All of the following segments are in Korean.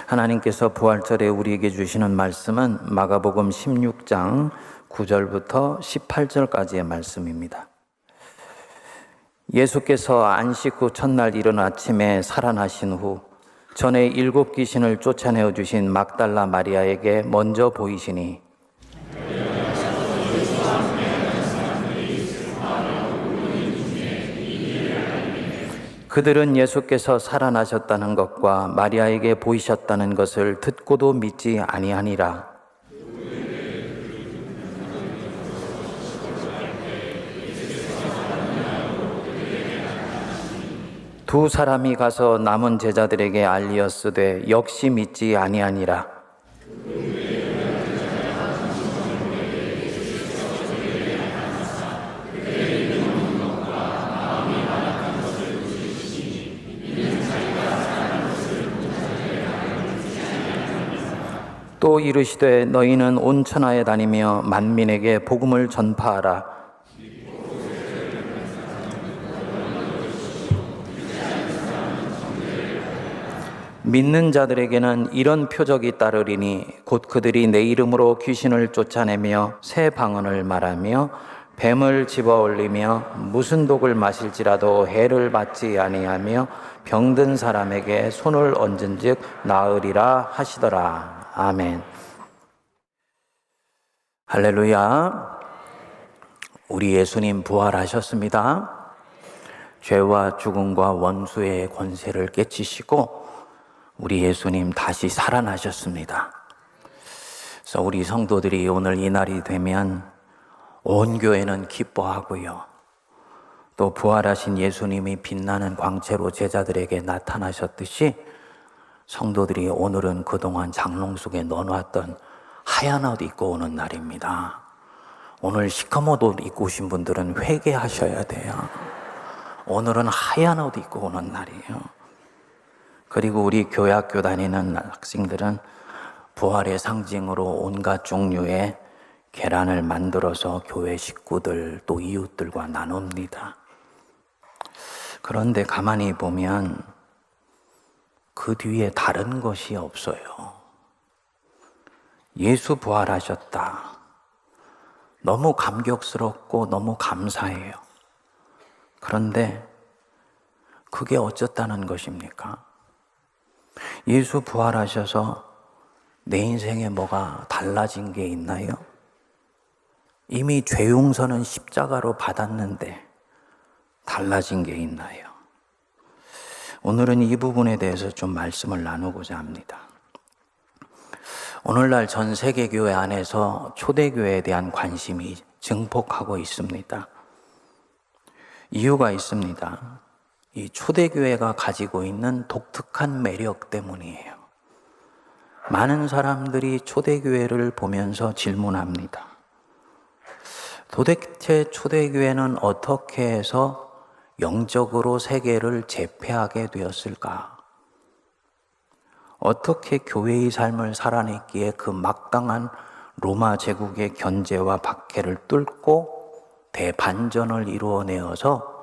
하나님께서 부활절에 우리에게 주시는 말씀은 마가복음 16장 9절부터 18절까지의 말씀입니다. 예수께서 안식 후 첫날 이른 아침에 살아나신 후 전에 7 귀신을 쫓아내어 주신 막달라 마리아에게 먼저 보이시니 그들은 예수께서 살아나셨다는 것과 마리아에게 보이셨다는 것을 듣고도 믿지 아니하니라. 두 사람이 가서 남은 제자들에게 알리었으되 역시 믿지 아니하니라. 또 이르시되 너희는 온 천하에 다니며 만민에게 복음을 전파하라. 믿는 자들에게는 이런 표적이 따르리니 곧 그들이 내 이름으로 귀신을 쫓아내며 새 방언을 말하며 뱀을 집어올리며 무슨 독을 마실지라도 해를 받지 아니하며 병든 사람에게 손을 얹은즉 나으리라 하시더라. 아멘. 할렐루야. 우리 예수님 부활하셨습니다. 죄와 죽음과 원수의 권세를 깨치시고 우리 예수님 다시 살아나셨습니다. 그래서 우리 성도들이 오늘 이 날이 되면 온 교회는 기뻐하고요. 또 부활하신 예수님이 빛나는 광채로 제자들에게 나타나셨듯이 성도들이 오늘은 그동안 장롱 속에 넣어놨던 하얀 옷 입고 오는 날입니다. 오늘 시커먼 옷 입고 오신 분들은 회개하셔야 돼요. 오늘은 하얀 옷 입고 오는 날이에요. 그리고 우리 교회학교 다니는 학생들은 부활의 상징으로 온갖 종류의 계란을 만들어서 교회 식구들 또 이웃들과 나눕니다. 그런데 가만히 보면 그 뒤에 다른 것이 없어요. 예수 부활하셨다. 너무 감격스럽고 너무 감사해요. 그런데 그게 어쩌다는 것입니까? 예수 부활하셔서 내 인생에 뭐가 달라진 게 있나요? 이미 죄 용서는 십자가로 받았는데 달라진 게 있나요? 오늘은 이 부분에 대해서 좀 말씀을 나누고자 합니다. 오늘날 전 세계 교회 안에서 초대교회에 대한 관심이 증폭하고 있습니다. 이유가 있습니다. 이 초대교회가 가지고 있는 독특한 매력 때문이에요. 많은 사람들이 초대교회를 보면서 질문합니다. 도대체 초대교회는 어떻게 해서 영적으로 세계를 제패하게 되었을까? 어떻게 교회의 삶을 살아냈기에 그 막강한 로마 제국의 견제와 박해를 뚫고 대반전을 이루어내어서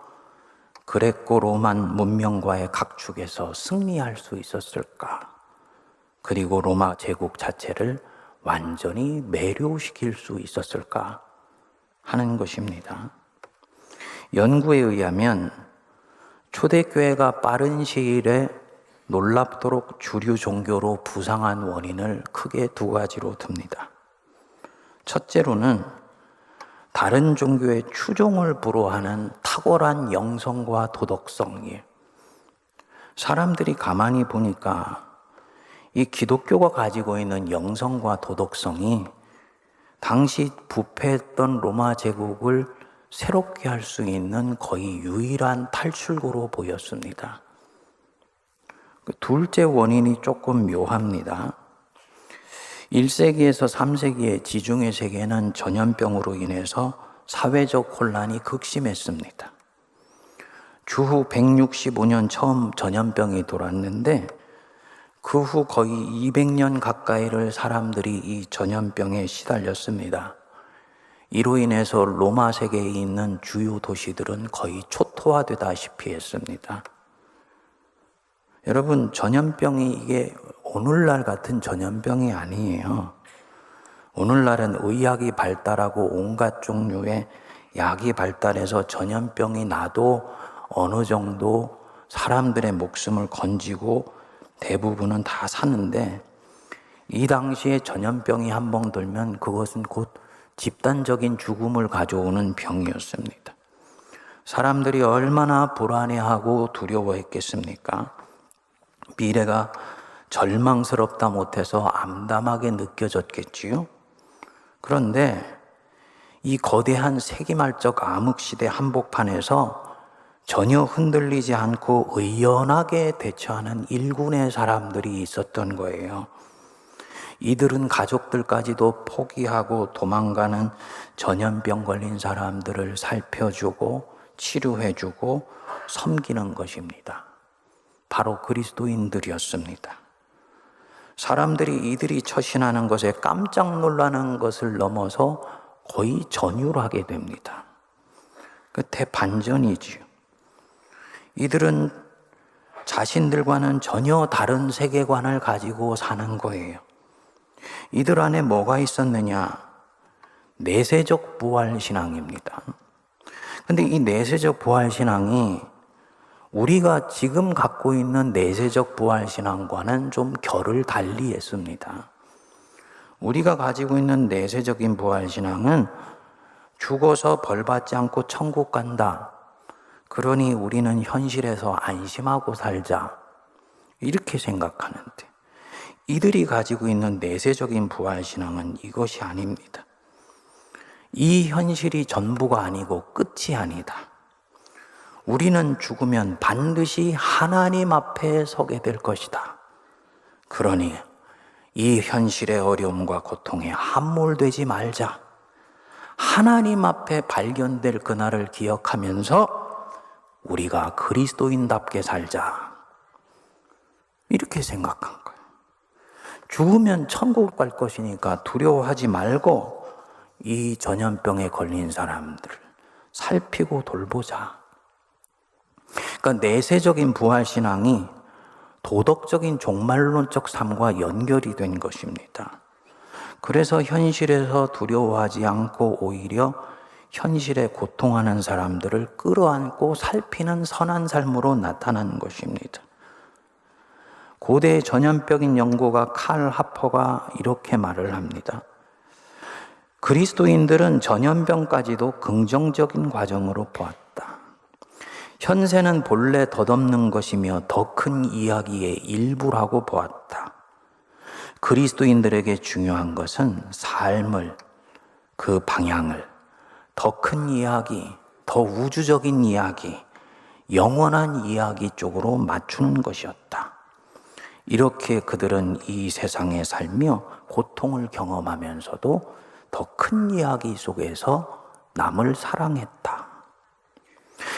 그레코 로만 문명과의 각축에서 승리할 수 있었을까? 그리고 로마 제국 자체를 완전히 매료시킬 수 있었을까? 하는 것입니다. 연구에 의하면 초대교회가 빠른 시일에 놀랍도록 주류 종교로 부상한 원인을 크게 2가지로 듭니다. 첫째로는 다른 종교의 추종을 불허하는 탁월한 영성과 도덕성이에요. 사람들이 가만히 보니까 이 기독교가 가지고 있는 영성과 도덕성이 당시 부패했던 로마 제국을 새롭게 할 수 있는 거의 유일한 탈출구로 보였습니다. 둘째 원인이 조금 묘합니다. 1세기에서 3세기의 지중해 세계는 전염병으로 인해서 사회적 혼란이 극심했습니다. 주후 165년 처음 전염병이 돌았는데 그 후 거의 200년 가까이를 사람들이 이 전염병에 시달렸습니다. 이로 인해서 로마 세계에 있는 주요 도시들은 거의 초토화되다시피 했습니다. 여러분, 전염병이 이게 오늘날 같은 전염병이 아니에요. 오늘날은 의학이 발달하고 온갖 종류의 약이 발달해서 전염병이 나도 어느 정도 사람들의 목숨을 건지고 대부분은 다 사는데, 이 당시에 전염병이 한번 들면 그것은 곧 집단적인 죽음을 가져오는 병이었습니다. 사람들이 얼마나 불안해하고 두려워했겠습니까? 미래가 절망스럽다 못해서 암담하게 느껴졌겠지요. 그런데 이 거대한 세기말적 암흑시대 한복판에서 전혀 흔들리지 않고 의연하게 대처하는 일군의 사람들이 있었던 거예요. 이들은 가족들까지도 포기하고 도망가는 전염병 걸린 사람들을 살펴주고 치료해주고 섬기는 것입니다. 바로 그리스도인들이었습니다. 사람들이 이들이 처신하는 것에 깜짝 놀라는 것을 넘어서 거의 전율하게 됩니다. 끝에 반전이지요. 이들은 자신들과는 전혀 다른 세계관을 가지고 사는 거예요. 이들 안에 뭐가 있었느냐? 내세적 부활신앙입니다. 근데 이 내세적 부활신앙이 우리가 지금 갖고 있는 내세적 부활신앙과는 좀 결을 달리 했습니다. 우리가 가지고 있는 내세적인 부활신앙은 죽어서 벌받지 않고 천국 간다. 그러니 우리는 현실에서 안심하고 살자. 이렇게 생각하는데, 이들이 가지고 있는 내세적인 부활신앙은 이것이 아닙니다. 이 현실이 전부가 아니고 끝이 아니다. 우리는 죽으면 반드시 하나님 앞에 서게 될 것이다. 그러니 이 현실의 어려움과 고통에 함몰되지 말자. 하나님 앞에 발견될 그날을 기억하면서 우리가 그리스도인답게 살자. 이렇게 생각한 거예요. 죽으면 천국 갈 것이니까 두려워하지 말고 이 전염병에 걸린 사람들을 살피고 돌보자. 그러니까 내세적인 부활신앙이 도덕적인 종말론적 삶과 연결이 된 것입니다. 그래서 현실에서 두려워하지 않고 오히려 현실에 고통하는 사람들을 끌어안고 살피는 선한 삶으로 나타나는 것입니다. 고대 전염병인 연구가 칼 하퍼가 이렇게 말을 합니다. 그리스도인들은 전염병까지도 긍정적인 과정으로 보았다. 현세는 본래 덧없는 것이며 더 큰 이야기의 일부라고 보았다. 그리스도인들에게 중요한 것은 삶을, 그 방향을 더 큰 이야기, 더 우주적인 이야기, 영원한 이야기 쪽으로 맞추는 것이었다. 이렇게 그들은 이 세상에 살며 고통을 경험하면서도 더 큰 이야기 속에서 남을 사랑했다.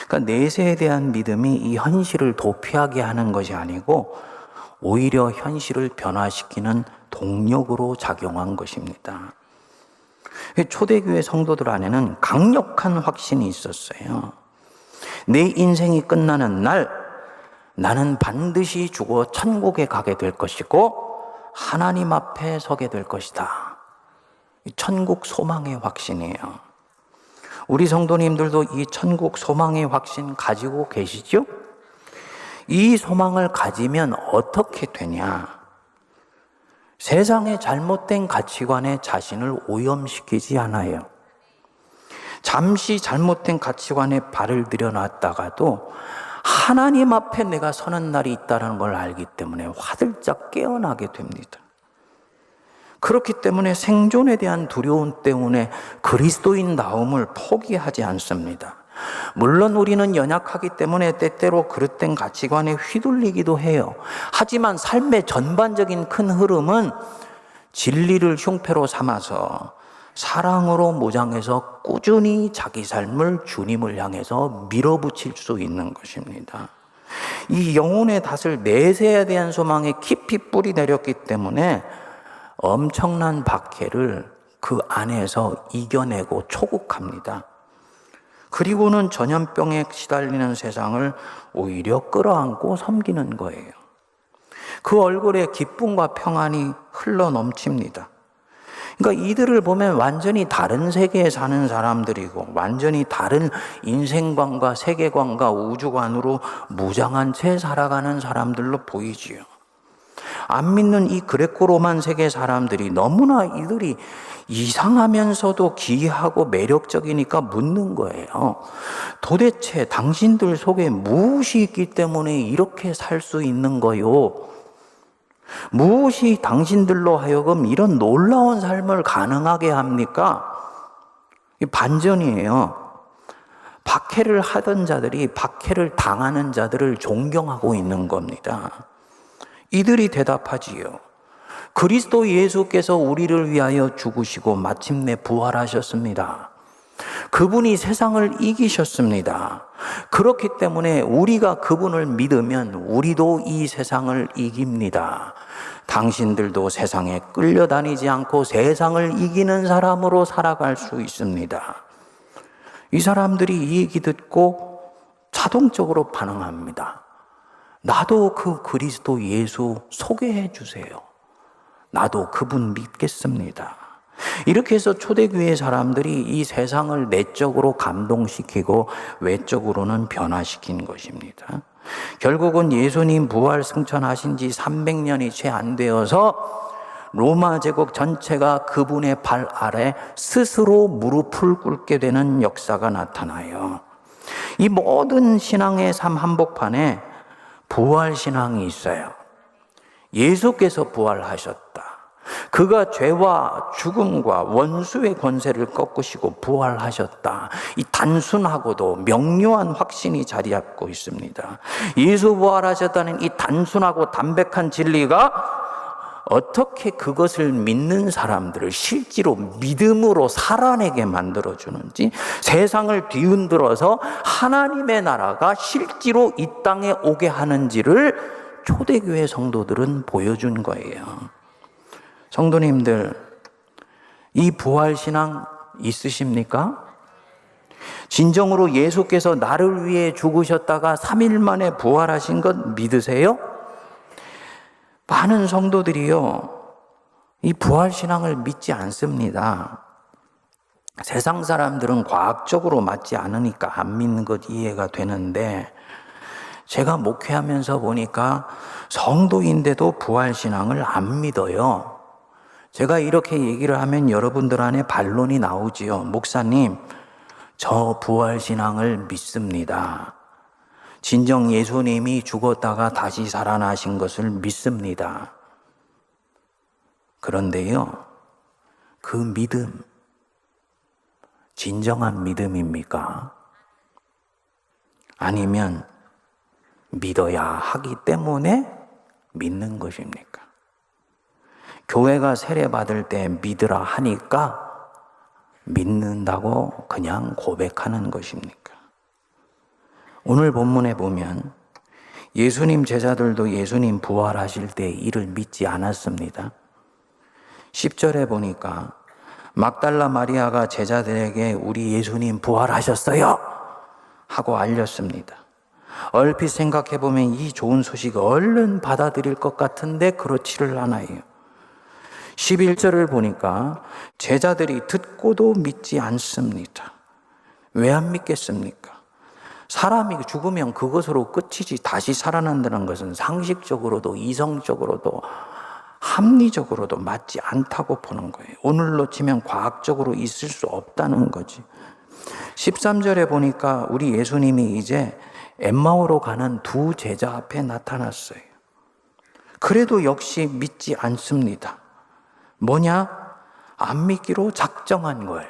그러니까 내세에 대한 믿음이 이 현실을 도피하게 하는 것이 아니고 오히려 현실을 변화시키는 동력으로 작용한 것입니다. 초대교회 성도들 안에는 강력한 확신이 있었어요. 내 인생이 끝나는 날 나는 반드시 죽어 천국에 가게 될 것이고 하나님 앞에 서게 될 것이다. 천국 소망의 확신이에요. 우리 성도님들도 이 천국 소망의 확신 가지고 계시죠? 이 소망을 가지면 어떻게 되냐? 세상의 잘못된 가치관에 자신을 오염시키지 않아요. 잠시 잘못된 가치관에 발을 들여놨다가도 하나님 앞에 내가 서는 날이 있다는 걸 알기 때문에 화들짝 깨어나게 됩니다. 그렇기 때문에 생존에 대한 두려움 때문에 그리스도인다움을 포기하지 않습니다. 물론 우리는 연약하기 때문에 때때로 그릇된 가치관에 휘둘리기도 해요. 하지만 삶의 전반적인 큰 흐름은 진리를 흉패로 삼아서 사랑으로 모장해서 꾸준히 자기 삶을 주님을 향해서 밀어붙일 수 있는 것입니다. 이 영혼의 닷을 내세에 대한 소망에 깊이 뿌리 내렸기 때문에 엄청난 박해를 그 안에서 이겨내고 초국합니다. 그리고는 전염병에 시달리는 세상을 오히려 끌어안고 섬기는 거예요. 그 얼굴에 기쁨과 평안이 흘러 넘칩니다. 그러니까 이들을 보면 완전히 다른 세계에 사는 사람들이고 완전히 다른 인생관과 세계관과 우주관으로 무장한 채 살아가는 사람들로 보이지요. 안 믿는 이 그레코로만 세계 사람들이 너무나 이들이 이상하면서도 기이하고 매력적이니까 묻는 거예요. 도대체 당신들 속에 무엇이 있기 때문에 이렇게 살 수 있는 거요? 무엇이 당신들로 하여금 이런 놀라운 삶을 가능하게 합니까? 이 반전이에요. 박해를 하던 자들이 박해를 당하는 자들을 존경하고 있는 겁니다. 이들이 대답하지요. 그리스도 예수께서 우리를 위하여 죽으시고 마침내 부활하셨습니다. 그분이 세상을 이기셨습니다. 그렇기 때문에 우리가 그분을 믿으면 우리도 이 세상을 이깁니다. 당신들도 세상에 끌려다니지 않고 세상을 이기는 사람으로 살아갈 수 있습니다. 이 사람들이 이 얘기 듣고 자동적으로 반응합니다. 나도 그 그리스도 예수 소개해 주세요. 나도 그분 믿겠습니다. 이렇게 해서 초대교회 사람들이 이 세상을 내적으로 감동시키고 외적으로는 변화시킨 것입니다. 결국은 예수님 부활 승천하신 지 300년이 채 안 되어서 로마 제국 전체가 그분의 발 아래 스스로 무릎을 꿇게 되는 역사가 나타나요. 이 모든 신앙의 삶 한복판에 부활 신앙이 있어요. 예수께서 부활하셨다. 그가 죄와 죽음과 원수의 권세를 꺾으시고 부활하셨다. 이 단순하고도 명료한 확신이 자리 잡고 있습니다. 예수 부활하셨다는 이 단순하고 담백한 진리가 어떻게 그것을 믿는 사람들을 실제로 믿음으로 살아내게 만들어주는지, 세상을 뒤흔들어서 하나님의 나라가 실제로 이 땅에 오게 하는지를 초대교회 성도들은 보여준 거예요. 성도님들, 이 부활신앙 있으십니까? 진정으로 예수께서 나를 위해 죽으셨다가 3일 만에 부활하신 것 믿으세요? 많은 성도들이요, 이 부활신앙을 믿지 않습니다. 세상 사람들은 과학적으로 맞지 않으니까 안 믿는 것 이해가 되는데, 제가 목회하면서 보니까 성도인데도 부활신앙을 안 믿어요. 제가 이렇게 얘기를 하면 여러분들 안에 반론이 나오지요. 목사님, 저 부활신앙을 믿습니다. 진정 예수님이 죽었다가 다시 살아나신 것을 믿습니다. 그런데요, 그 믿음, 진정한 믿음입니까? 아니면 믿어야 하기 때문에 믿는 것입니까? 교회가 세례받을 때 믿으라 하니까 믿는다고 그냥 고백하는 것입니까? 오늘 본문에 보면 예수님 제자들도 예수님 부활하실 때 이를 믿지 않았습니다. 10절에 보니까 막달라 마리아가 제자들에게 우리 예수님 부활하셨어요 하고 알렸습니다. 얼핏 생각해보면 이 좋은 소식 얼른 받아들일 것 같은데 그렇지를 않아요. 11절을 보니까 제자들이 듣고도 믿지 않습니다. 왜 안 믿겠습니까? 사람이 죽으면 그것으로 끝이지 다시 살아난다는 것은 상식적으로도 이성적으로도 합리적으로도 맞지 않다고 보는 거예요. 오늘로 치면 과학적으로 있을 수 없다는 거지. 13절에 보니까 우리 예수님이 이제 엠마오로 가는 두 제자 앞에 나타났어요. 그래도 역시 믿지 않습니다. 뭐냐? 안 믿기로 작정한 거예요.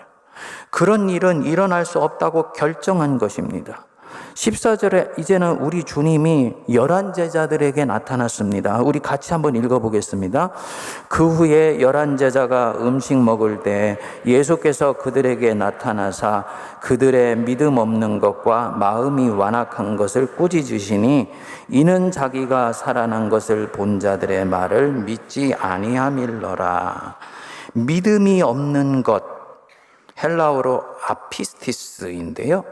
그런 일은 일어날 수 없다고 결정한 것입니다. 14절에 이제는 우리 주님이 11제자들에게 나타났습니다. 우리 같이 한번 읽어보겠습니다. 그 후에 11제자가 음식 먹을 때 예수께서 그들에게 나타나사 그들의 믿음 없는 것과 마음이 완악한 것을 꾸짖으시니 이는 자기가 살아난 것을 본 자들의 말을 믿지 아니함일러라. 믿음이 없는 것, 헬라어로 아피스티스인데요,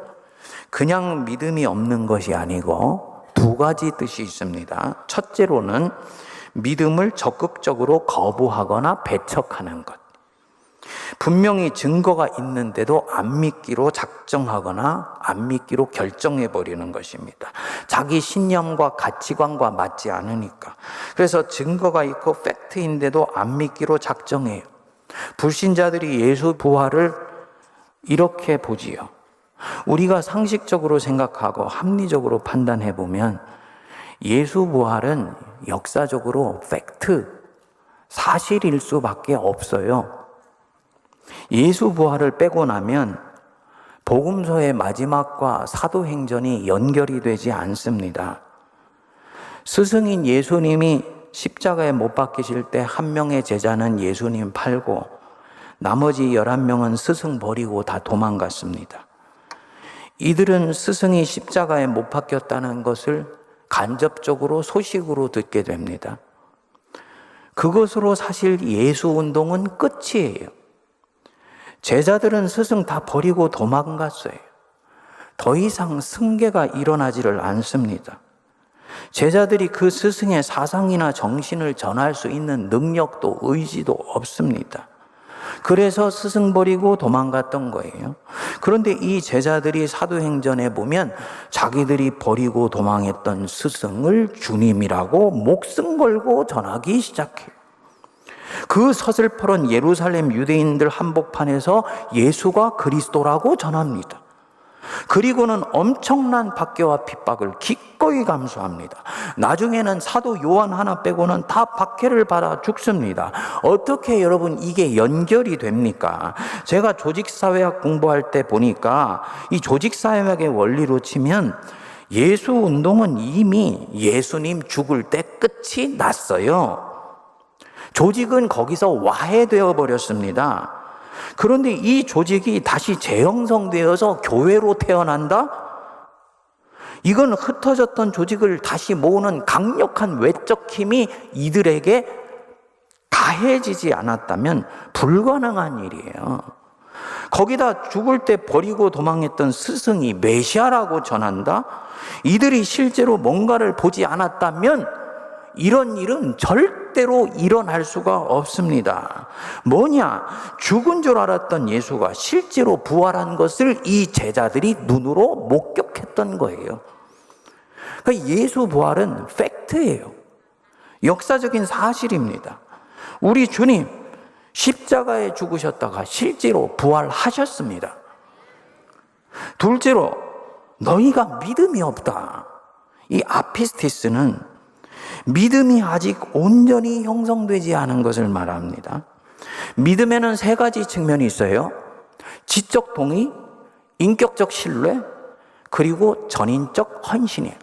그냥 믿음이 없는 것이 아니고 두 가지 뜻이 있습니다. 첫째로는 믿음을 적극적으로 거부하거나 배척하는 것. 분명히 증거가 있는데도 안 믿기로 작정하거나 안 믿기로 결정해버리는 것입니다. 자기 신념과 가치관과 맞지 않으니까. 그래서 증거가 있고 팩트인데도 안 믿기로 작정해요. 불신자들이 예수 부활을 이렇게 보지요. 우리가 상식적으로 생각하고 합리적으로 판단해 보면 예수 부활은 역사적으로 팩트, 사실일 수밖에 없어요. 예수 부활을 빼고 나면 복음서의 마지막과 사도행전이 연결이 되지 않습니다. 스승인 예수님이 십자가에 못 박히실 때 한 명의 제자는 예수님 팔고 나머지 11명은 스승 버리고 다 도망갔습니다. 이들은 스승이 십자가에 못 박혔다는 것을 간접적으로 소식으로 듣게 됩니다. 그것으로 사실 예수 운동은 끝이에요. 제자들은 스승 다 버리고 도망갔어요. 더 이상 승계가 일어나지를 않습니다. 제자들이 그 스승의 사상이나 정신을 전할 수 있는 능력도 의지도 없습니다. 그래서 스승 버리고 도망갔던 거예요. 그런데 이 제자들이 사도행전에 보면 자기들이 버리고 도망했던 스승을 주님이라고 목숨 걸고 전하기 시작해요. 그 서슬퍼런 예루살렘 유대인들 한복판에서 예수가 그리스도라고 전합니다. 그리고는 엄청난 박해와 핍박을 기꺼이 감수합니다. 나중에는 사도 요한 하나 빼고는 다 박해를 받아 죽습니다. 어떻게 여러분 이게 연결이 됩니까? 제가 조직사회학 공부할 때 보니까 이 조직사회학의 원리로 치면 예수 운동은 이미 예수님 죽을 때 끝이 났어요. 조직은 거기서 와해되어 버렸습니다. 그런데 이 조직이 다시 재형성되어서 교회로 태어난다? 이건 흩어졌던 조직을 다시 모으는 강력한 외적 힘이 이들에게 가해지지 않았다면 불가능한 일이에요. 거기다 죽을 때 버리고 도망했던 스승이 메시아라고 전한다? 이들이 실제로 뭔가를 보지 않았다면 이런 일은 절대로 일어날 수가 없습니다. 뭐냐? 죽은 줄 알았던 예수가 실제로 부활한 것을 이 제자들이 눈으로 목격했던 거예요. 그러니까 예수 부활은 팩트예요. 역사적인 사실입니다. 우리 주님 십자가에 죽으셨다가 실제로 부활하셨습니다. 둘째로 너희가 믿음이 없다. 이 아피스티스는 믿음이 아직 온전히 형성되지 않은 것을 말합니다. 믿음에는 세 가지 측면이 있어요. 지적 동의, 인격적 신뢰, 그리고 전인적 헌신이에요.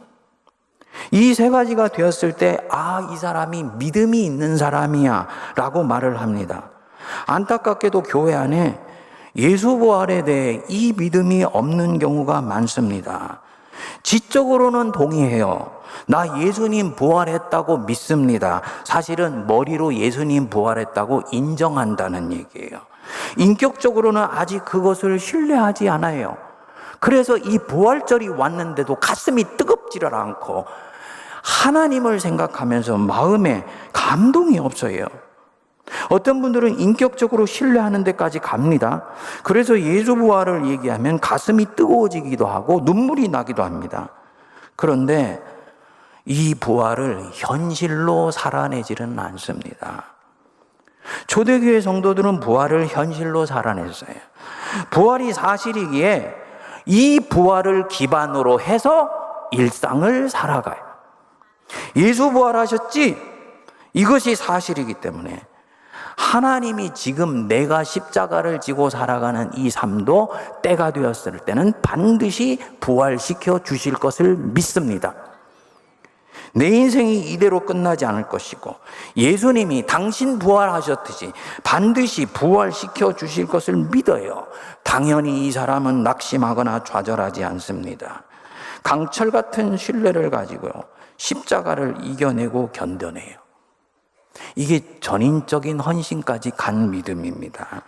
이 세 가지가 되었을 때 이 사람이 믿음이 있는 사람이야 라고 말을 합니다. 안타깝게도 교회 안에 예수 부활에 대해 이 믿음이 없는 경우가 많습니다. 지적으로는 동의해요. 나 예수님 부활했다고 믿습니다. 사실은 머리로 예수님 부활했다고 인정한다는 얘기예요. 인격적으로는 아직 그것을 신뢰하지 않아요. 그래서 이 부활절이 왔는데도 가슴이 뜨겁지를 않고 하나님을 생각하면서 마음에 감동이 없어요. 어떤 분들은 인격적으로 신뢰하는 데까지 갑니다. 그래서 예수 부활을 얘기하면 가슴이 뜨거워지기도 하고 눈물이 나기도 합니다. 그런데 이 부활을 현실로 살아내지는 않습니다. 초대교회 성도들은 부활을 현실로 살아냈어요. 부활이 사실이기에 이 부활을 기반으로 해서 일상을 살아가요. 예수 부활하셨지? 이것이 사실이기 때문에 하나님이 지금 내가 십자가를 지고 살아가는 이 삶도 때가 되었을 때는 반드시 부활시켜 주실 것을 믿습니다. 내 인생이 이대로 끝나지 않을 것이고 예수님이 당신 부활하셨듯이 반드시 부활시켜 주실 것을 믿어요. 당연히 이 사람은 낙심하거나 좌절하지 않습니다. 강철 같은 신뢰를 가지고 십자가를 이겨내고 견뎌내요. 이게 전인적인 헌신까지 간 믿음입니다.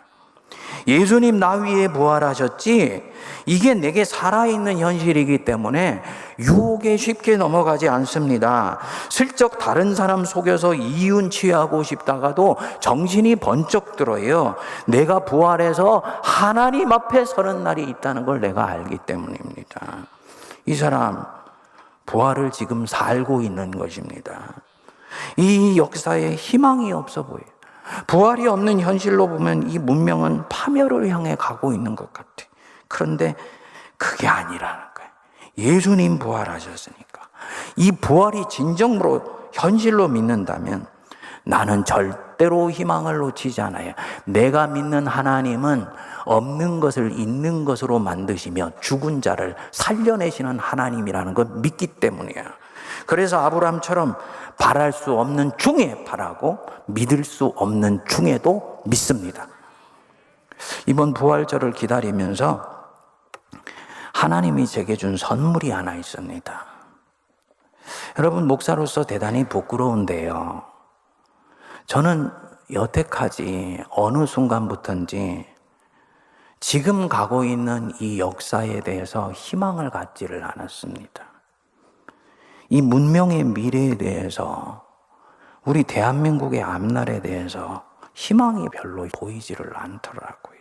예수님 나 위에 부활하셨지, 이게 내게 살아있는 현실이기 때문에 유혹에 쉽게 넘어가지 않습니다. 슬쩍 다른 사람 속여서 이윤 취하고 싶다가도 정신이 번쩍 들어요. 내가 부활해서 하나님 앞에 서는 날이 있다는 걸 내가 알기 때문입니다. 이 사람 부활을 지금 살고 있는 것입니다. 이 역사에 희망이 없어 보여요. 부활이 없는 현실로 보면 이 문명은 파멸을 향해 가고 있는 것 같아. 그런데 그게 아니라는 거예요. 예수님 부활하셨으니까. 이 부활이 진정으로 현실로 믿는다면 나는 절대로 희망을 놓치지 않아요. 내가 믿는 하나님은 없는 것을 있는 것으로 만드시며 죽은 자를 살려내시는 하나님이라는 걸 믿기 때문이에요. 그래서 아브라함처럼 바랄 수 없는 중에 바라고 믿을 수 없는 중에도 믿습니다. 이번 부활절을 기다리면서 하나님이 제게 준 선물이 하나 있습니다. 여러분, 목사로서 대단히 부끄러운데요. 저는 여태까지 어느 순간부터인지 지금 가고 있는 이 역사에 대해서 희망을 갖지를 않았습니다. 이 문명의 미래에 대해서, 우리 대한민국의 앞날에 대해서 희망이 별로 보이지를 않더라고요.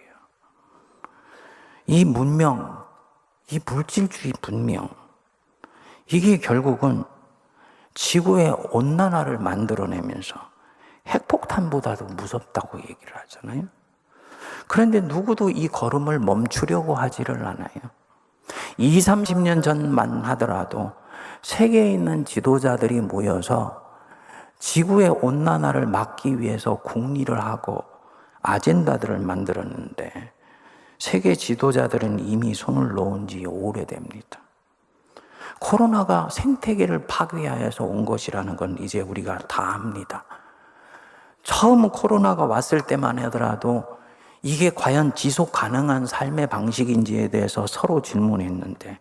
이 문명, 이 물질주의 문명, 이게 결국은 지구의 온난화를 만들어내면서 핵폭탄보다도 무섭다고 얘기를 하잖아요. 그런데 누구도 이 걸음을 멈추려고 하지를 않아요. 20, 30년 전만 하더라도 세계에 있는 지도자들이 모여서 지구의 온난화를 막기 위해서 국리를 하고 아젠다들을 만들었는데 세계 지도자들은 이미 손을 놓은 지 오래됩니다. 코로나가 생태계를 파괴하여서 온 것이라는 건 이제 우리가 다 압니다. 처음 코로나가 왔을 때만 하더라도 이게 과연 지속 가능한 삶의 방식인지에 대해서 서로 질문했는데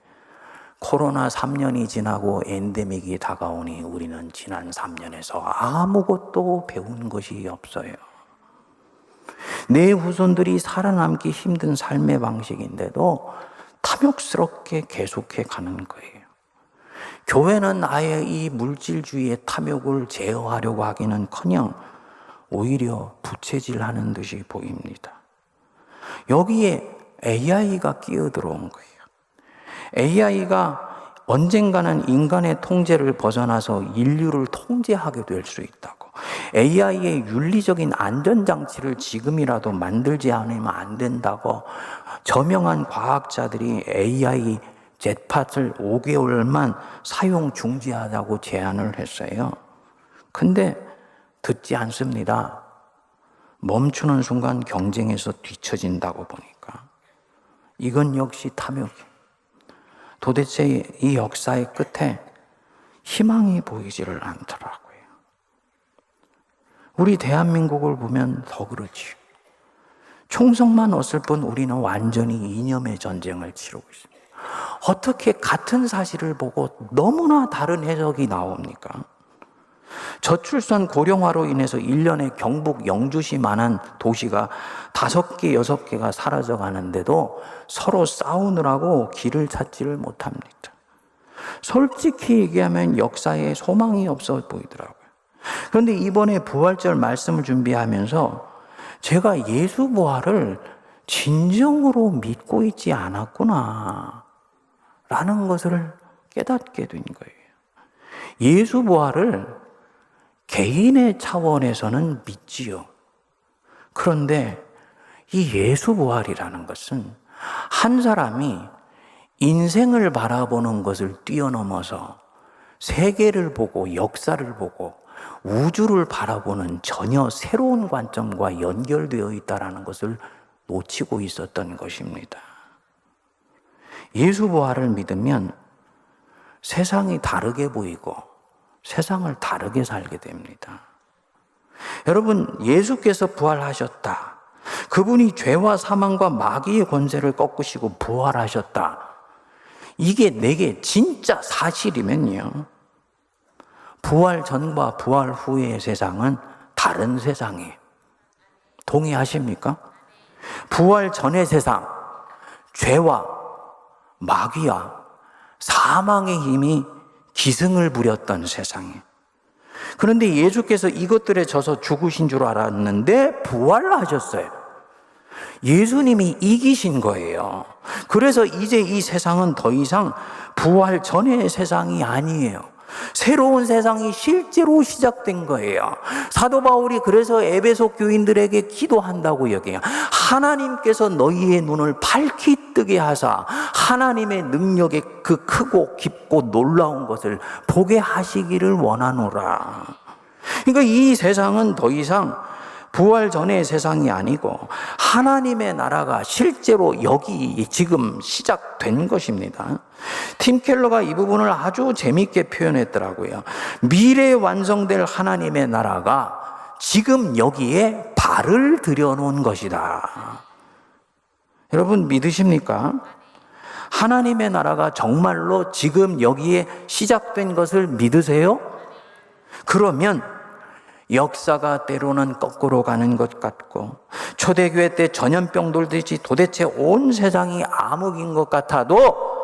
코로나 3년이 지나고 엔데믹이 다가오니 우리는 지난 3년에서 아무것도 배운 것이 없어요. 내 후손들이 살아남기 힘든 삶의 방식인데도 탐욕스럽게 계속해 가는 거예요. 교회는 아예 이 물질주의의 탐욕을 제어하려고 하기는커녕 오히려 부채질하는 듯이 보입니다. 여기에 AI가 끼어들어온 거예요. AI가 언젠가는 인간의 통제를 벗어나서 인류를 통제하게 될 수 있다고. AI의 윤리적인 안전장치를 지금이라도 만들지 않으면 안 된다고 저명한 과학자들이 AI 젯팟을 5개월만 사용 중지하자고 제안을 했어요. 근데 듣지 않습니다. 멈추는 순간 경쟁에서 뒤처진다고 보니까. 이건 역시 탐욕이에요. 도대체 이 역사의 끝에 희망이 보이지를 않더라고요. 우리 대한민국을 보면 더 그렇지. 총성만 없을 뿐 우리는 완전히 이념의 전쟁을 치르고 있습니다. 어떻게 같은 사실을 보고 너무나 다른 해석이 나옵니까? 저출산 고령화로 인해서 1년에 경북 영주시만한 도시가 5개, 6개가 사라져 가는데도 서로 싸우느라고 길을 찾지를 못합니다. 솔직히 얘기하면 역사에 소망이 없어 보이더라고요. 그런데 이번에 부활절 말씀을 준비하면서 제가 예수 부활을 진정으로 믿고 있지 않았구나 라는 것을 깨닫게 된 거예요. 예수 부활을 개인의 차원에서는 믿지요. 그런데 이 예수 부활이라는 것은 한 사람이 인생을 바라보는 것을 뛰어넘어서 세계를 보고 역사를 보고 우주를 바라보는 전혀 새로운 관점과 연결되어 있다는 것을 놓치고 있었던 것입니다. 예수 부활을 믿으면 세상이 다르게 보이고 세상을 다르게 살게 됩니다. 여러분, 예수께서 부활하셨다. 그분이 죄와 사망과 마귀의 권세를 꺾으시고 부활하셨다. 이게 내게 진짜 사실이면요. 부활 전과 부활 후의 세상은 다른 세상이에요. 동의하십니까? 부활 전의 세상, 죄와 마귀와 사망의 힘이 기승을 부렸던 세상에, 그런데 예수께서 이것들에 져서 죽으신 줄 알았는데 부활하셨어요. 예수님이 이기신 거예요. 그래서 이제 이 세상은 더 이상 부활 전의 세상이 아니에요. 새로운 세상이 실제로 시작된 거예요. 사도 바울이 그래서 에베소 교인들에게 기도한다고 여겨요. 하나님께서 너희의 눈을 밝히 뜨게 하사 하나님의 능력의 그 크고 깊고 놀라운 것을 보게 하시기를 원하노라. 그러니까 이 세상은 더 이상 부활 전의 세상이 아니고 하나님의 나라가 실제로 여기 지금 시작된 것입니다. 팀 켈러가 이 부분을 아주 재미있게 표현했더라고요. 미래에 완성될 하나님의 나라가 지금 여기에 발을 들여놓은 것이다. 여러분 믿으십니까? 하나님의 나라가 정말로 지금 여기에 시작된 것을 믿으세요? 그러면 역사가 때로는 거꾸로 가는 것 같고 초대교회 때 전염병 돌듯이 도대체 온 세상이 암흑인 것 같아도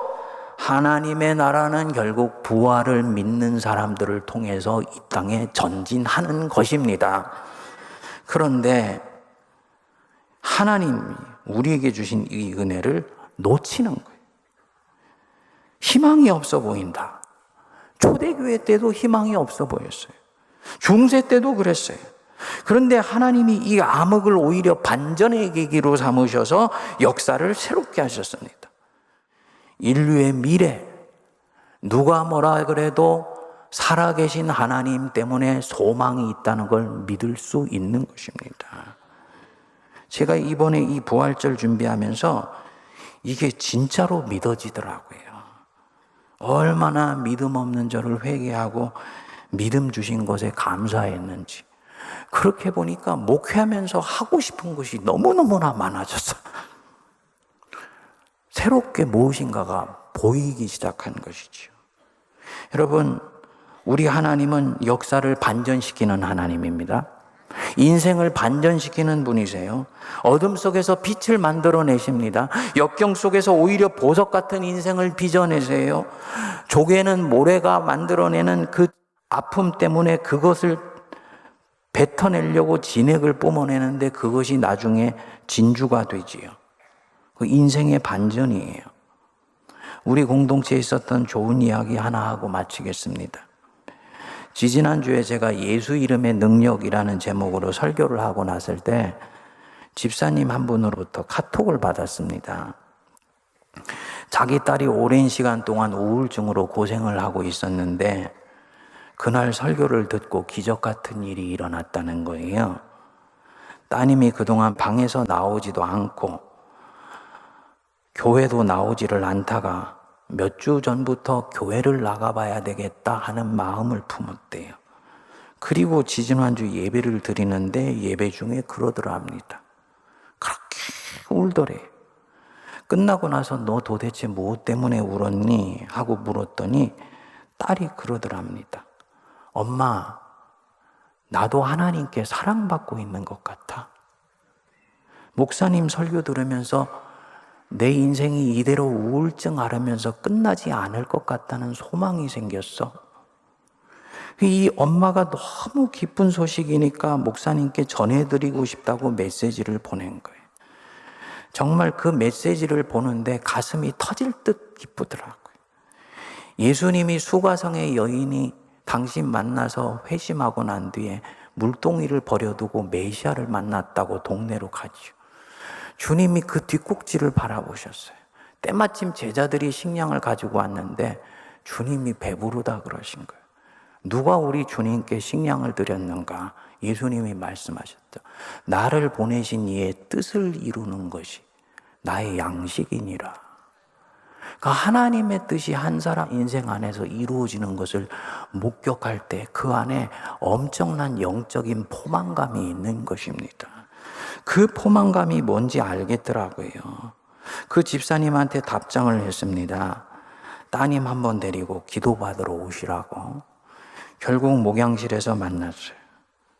하나님의 나라는 결국 부활을 믿는 사람들을 통해서 이 땅에 전진하는 것입니다. 그런데 하나님이 우리에게 주신 이 은혜를 놓치는 거예요. 희망이 없어 보인다. 초대교회 때도 희망이 없어 보였어요. 중세 때도 그랬어요. 그런데 하나님이 이 암흑을 오히려 반전의 계기로 삼으셔서 역사를 새롭게 하셨습니다. 인류의 미래, 누가 뭐라 그래도 살아계신 하나님 때문에 소망이 있다는 걸 믿을 수 있는 것입니다. 제가 이번에 이 부활절 준비하면서 이게 진짜로 믿어지더라고요. 얼마나 믿음 없는 저를 회개하고 믿음 주신 것에 감사했는지. 그렇게 보니까 목회하면서 하고 싶은 것이 너무너무나 많아졌어. 새롭게 무엇인가가 보이기 시작한 것이죠. 여러분, 우리 하나님은 역사를 반전시키는 하나님입니다. 인생을 반전시키는 분이세요. 어둠 속에서 빛을 만들어내십니다. 역경 속에서 오히려 보석 같은 인생을 빚어내세요. 조개는 모래가 만들어내는 그 아픔 때문에 그것을 뱉어내려고 진액을 뿜어내는데 그것이 나중에 진주가 되지요. 그 인생의 반전이에요. 우리 공동체에 있었던 좋은 이야기 하나 하고 마치겠습니다. 지지난주에 제가 예수 이름의 능력이라는 제목으로 설교를 하고 났을 때 집사님 한 분으로부터 카톡을 받았습니다. 자기 딸이 오랜 시간 동안 우울증으로 고생을 하고 있었는데 그날 설교를 듣고 기적 같은 일이 일어났다는 거예요. 따님이 그동안 방에서 나오지도 않고 교회도 나오지를 않다가 몇 주 전부터 교회를 나가봐야 되겠다 하는 마음을 품었대요. 그리고 지지난주 예배를 드리는데 예배 중에 그러더랍니다. 그렇게 울더래요. 끝나고 나서 너 도대체 무엇 때문에 울었니? 하고 물었더니 딸이 그러더랍니다. 엄마, 나도 하나님께 사랑받고 있는 것 같아. 목사님 설교 들으면서 내 인생이 이대로 우울증 앓으면서 끝나지 않을 것 같다는 소망이 생겼어. 이 엄마가 너무 기쁜 소식이니까 목사님께 전해드리고 싶다고 메시지를 보낸 거예요. 정말 그 메시지를 보는데 가슴이 터질 듯 기쁘더라고요. 예수님이 수가성의 여인이 당신 만나서 회심하고 난 뒤에 물동이를 버려두고 메시아를 만났다고 동네로 가죠. 주님이 그 뒷꼭지를 바라보셨어요. 때마침 제자들이 식량을 가지고 왔는데 주님이 배부르다 그러신 거예요. 누가 우리 주님께 식량을 드렸는가? 예수님이 말씀하셨죠. 나를 보내신 이의 뜻을 이루는 것이 나의 양식이니라. 그러니까 하나님의 뜻이 한 사람 인생 안에서 이루어지는 것을 목격할 때 그 안에 엄청난 영적인 포만감이 있는 것입니다. 그 포만감이 뭔지 알겠더라고요. 그 집사님한테 답장을 했습니다. 따님 한번 데리고 기도받으러 오시라고. 결국 목양실에서 만났어요.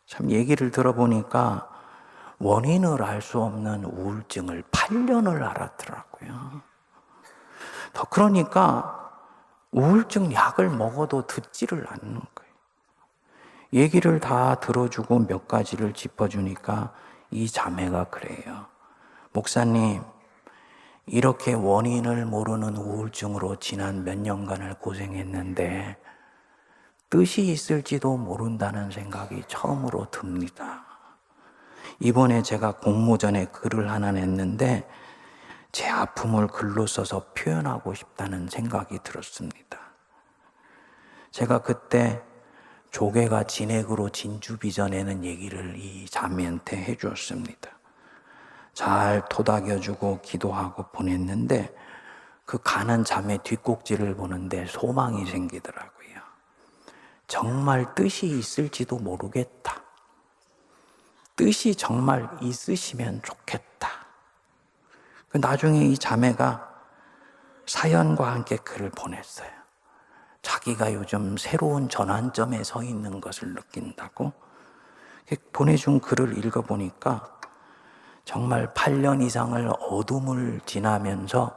참 얘기를 들어보니까 원인을 알 수 없는 우울증을 8년을 앓았더라고요. 더 그러니까 우울증 약을 먹어도 듣지를 않는 거예요. 얘기를 다 들어주고 몇 가지를 짚어주니까 이 자매가 그래요. 목사님, 이렇게 원인을 모르는 우울증으로 지난 몇 년간을 고생했는데 뜻이 있을지도 모른다는 생각이 처음으로 듭니다. 이번에 제가 공모전에 글을 하나 냈는데 제 아픔을 글로 써서 표현하고 싶다는 생각이 들었습니다. 제가 그때 조개가 진액으로 진주 빚어내는 얘기를 이 자매한테 해주었습니다. 잘 토닥여주고 기도하고 보냈는데 그 가는 자매 뒷꼭지를 보는데 소망이 생기더라고요. 정말 뜻이 있을지도 모르겠다. 뜻이 정말 있으시면 좋겠다. 나중에 이 자매가 사연과 함께 글을 보냈어요. 자기가 요즘 새로운 전환점에 서 있는 것을 느낀다고 보내준 글을 읽어보니까 정말 8년 이상을 어둠을 지나면서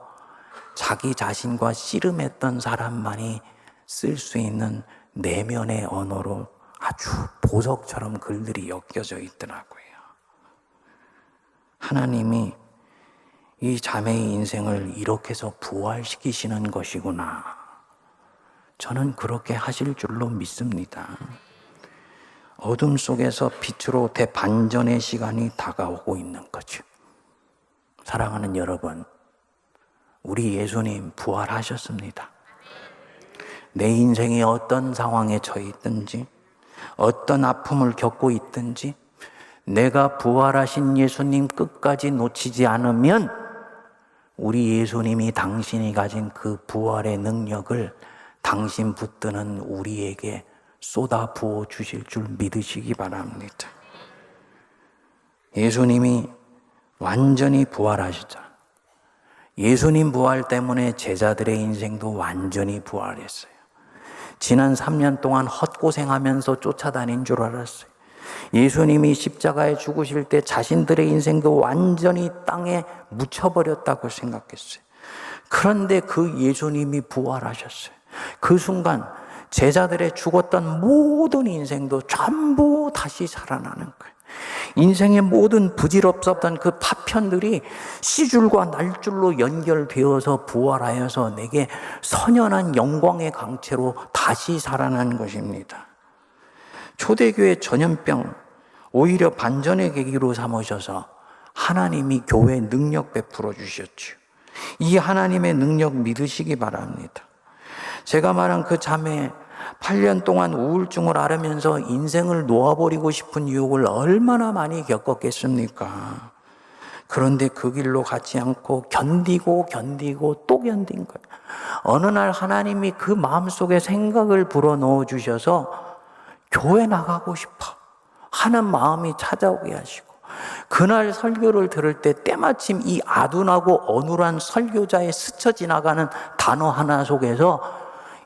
자기 자신과 씨름했던 사람만이 쓸 수 있는 내면의 언어로 아주 보석처럼 글들이 엮여져 있더라고요. 하나님이 이 자매의 인생을 이렇게 해서 부활시키시는 것이구나. 저는 그렇게 하실 줄로 믿습니다. 어둠 속에서 빛으로 대반전의 시간이 다가오고 있는 거죠. 사랑하는 여러분, 우리 예수님 부활하셨습니다. 내 인생이 어떤 상황에 처해 있든지, 어떤 아픔을 겪고 있든지, 내가 부활하신 예수님 끝까지 놓치지 않으면 우리 예수님이 당신이 가진 그 부활의 능력을 당신 붙드는 우리에게 쏟아 부어 주실 줄 믿으시기 바랍니다. 예수님이 완전히 부활하시자. 예수님 부활 때문에 제자들의 인생도 완전히 부활했어요. 지난 3년 동안 헛고생하면서 쫓아다닌 줄 알았어요. 예수님이 십자가에 죽으실 때 자신들의 인생도 완전히 땅에 묻혀버렸다고 생각했어요. 그런데 그 예수님이 부활하셨어요. 그 순간 제자들의 죽었던 모든 인생도 전부 다시 살아나는 거예요. 인생의 모든 부질없었던 그 파편들이 씨줄과 날줄로 연결되어서 부활하여서 내게 선연한 영광의 강체로 다시 살아난 것입니다. 초대교회 전염병 오히려 반전의 계기로 삼으셔서 하나님이 교회에 능력 베풀어 주셨죠. 이 하나님의 능력 믿으시기 바랍니다. 제가 말한 그 자매 8년 동안 우울증을 앓으면서 인생을 놓아버리고 싶은 유혹을 얼마나 많이 겪었겠습니까? 그런데 그 길로 가지 않고 견디고 또 견딘 거예요. 어느 날 하나님이 그 마음속에 생각을 불어넣어 주셔서 교회 나가고 싶어 하는 마음이 찾아오게 하시고, 그날 설교를 들을 때 때마침 이 아둔하고 어눌한 설교자의 스쳐 지나가는 단어 하나 속에서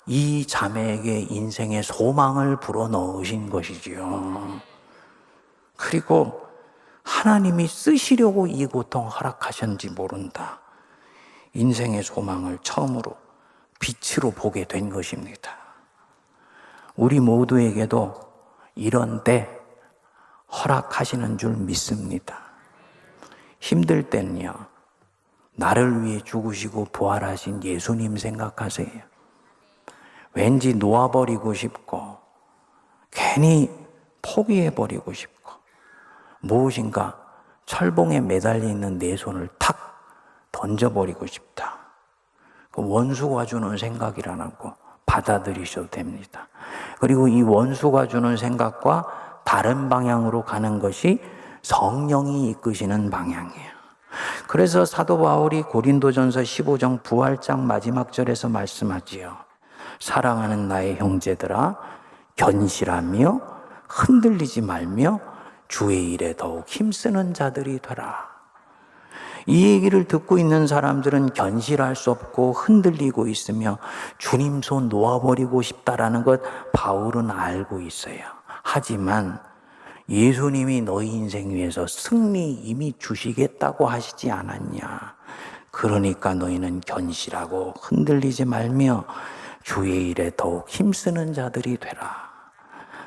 이 자매에게 인생의 소망을 불어넣으신 것이지요. 그리고 하나님이 쓰시려고 이 고통 허락하셨는지 모른다. 인생의 소망을 처음으로 빛으로 보게 된 것입니다. 우리 모두에게도 이런 때 허락하시는 줄 믿습니다. 힘들 때는요, 나를 위해 죽으시고 부활하신 예수님 생각하세요. 왠지 놓아버리고 싶고 괜히 포기해버리고 싶고 무엇인가 철봉에 매달려 있는 내 손을 탁 던져버리고 싶다. 그 원수가 주는 생각이라고 받아들이셔도 됩니다. 그리고 이 원수가 주는 생각과 다른 방향으로 가는 것이 성령이 이끄시는 방향이에요. 그래서 사도 바울이 고린도전서 15장 부활장 마지막 절에서 말씀하지요. 사랑하는 나의 형제들아, 견실하며 흔들리지 말며 주의 일에 더욱 힘쓰는 자들이 되라. 이 얘기를 듣고 있는 사람들은 견실할 수 없고 흔들리고 있으며 주님 손 놓아버리고 싶다라는 것 바울은 알고 있어요. 하지만 예수님이 너희 인생 위해서 승리 이미 주시겠다고 하시지 않았냐. 그러니까 너희는 견실하고 흔들리지 말며 주의 일에 더욱 힘쓰는 자들이 되라.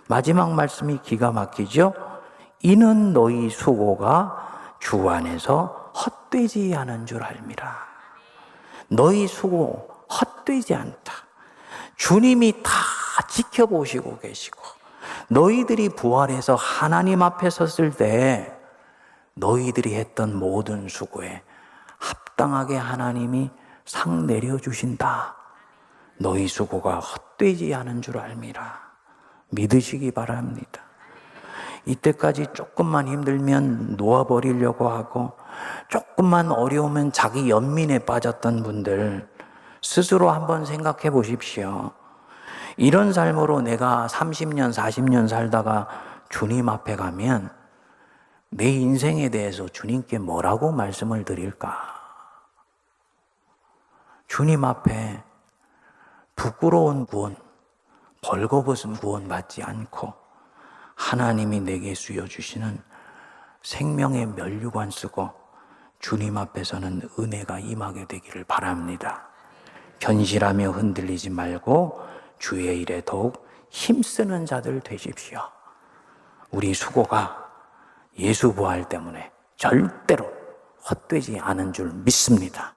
마지막 말씀이 기가 막히죠? 이는 너희 수고가 주 안에서 헛되지 않은 줄 알미라. 너희 수고 헛되지 않다. 주님이 다 지켜보시고 계시고, 너희들이 부활해서 하나님 앞에 섰을 때 너희들이 했던 모든 수고에 합당하게 하나님이 상 내려주신다. 너희 수고가 헛되지 않은 줄 알미라. 믿으시기 바랍니다. 이때까지 조금만 힘들면 놓아버리려고 하고, 조금만 어려우면 자기 연민에 빠졌던 분들 스스로 한번 생각해 보십시오. 이런 삶으로 내가 30년, 40년 살다가 주님 앞에 가면 내 인생에 대해서 주님께 뭐라고 말씀을 드릴까? 주님 앞에 부끄러운 구원, 벌거벗은 구원 받지 않고 하나님이 내게 수여주시는 생명의 면류관 쓰고 주님 앞에서는 은혜가 임하게 되기를 바랍니다. 견실하며 흔들리지 말고 주의 일에 더욱 힘쓰는 자들 되십시오. 우리 수고가 예수 부활 때문에 절대로 헛되지 않은 줄 믿습니다.